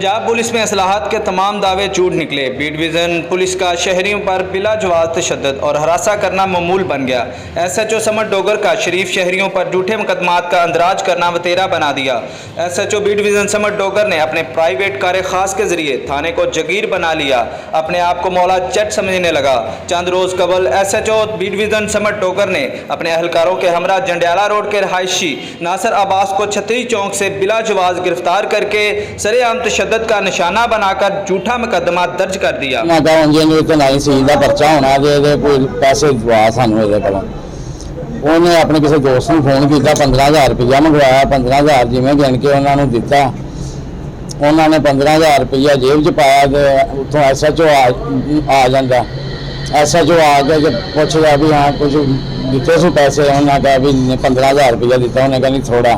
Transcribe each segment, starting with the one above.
Punjab police में असलाहत के तमाम दावे झूठ निकले। बी डिवीज़न पुलिस का शहरियों पर बिला जवाज़ तशद्दुद और हरासा करना मामूल बन गया। SHO समर डोगर का शरीफ शहरियों पर झूठे मुकदमात का अंदराज करना वतेरा बना दिया। SHO B division Samar Dogar ने अपने प्राइवेट कार खास के जरिए थाने को जगीर बना लिया, अपने आप को मौला जट समझने लगा। चंद रोज़ कबल SHO B division Samar Dogar ने अपने अहलकारों के हमरा जंडियाला रोड के रहायशी नासिर अब्बास को छतरी चौक से बिला जवाज़ गिरफ्तार करके सरेआम तशद्दुद का निशाना बनाकर झूठा मुकदमा दर्ज कर दिया। परचा होना पैसे दवा सानू उन्हें अपने किसी दोस्त को फोन किया, 15,000 रुपया मंगवाया। 15,000 जिमें गिन के उन्होंने दिता, उन्होंने 15,000 रुपया जेब च पाया। उतों SHO आ जाता, SHO आके पूछेगा भी हाँ कुछ दिते सो पैसे, उन्हें कहा भी 15,000 रुपया दिता। उन्हें कहा नहीं थोड़ा,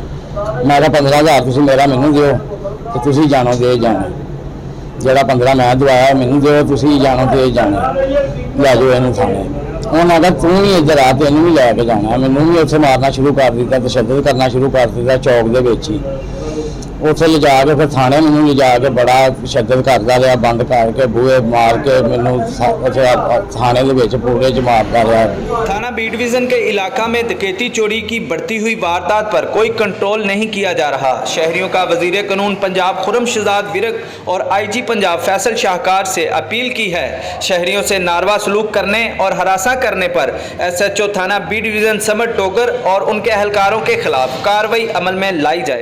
मैं 15,000 तुम मेरा मैनू दो तो तुम जानो दे जाना, जोड़ा 15 मैं दवाया मैनू दो तुम जानो दे जाना, लै जाओ इन थाने। उन्होंने कहा तू भी इधर आ, तेन भी लैके जाना। मैनू भी उत्थे मारना शुरू कर दिता, तशद्दुद करना शुरू कर दिता चौक के ही। उत्थे ले जाके फिर थाने मैनू ले जाके बड़ा तशद्दुद करता रहा, बंद करके बूहे मार के मैनू थाने के पूरे च मारता रहा। थाना बी डिवीज़न के इलाका में डकैती चोरी की बढ़ती हुई वारदात पर कोई कंट्रोल नहीं किया जा रहा। शहरियों का वजीर कानून पंजाब खुर्रम शहजाद विरक और IG पंजाब फैसल शाहकार से अपील की है, शहरियों से नारवा सलूक करने और हरासा करने पर SHO थाना बी डिवीज़न समर डोगर और उनके अहलकारों के खिलाफ कार्रवाई अमल में लाई जाए।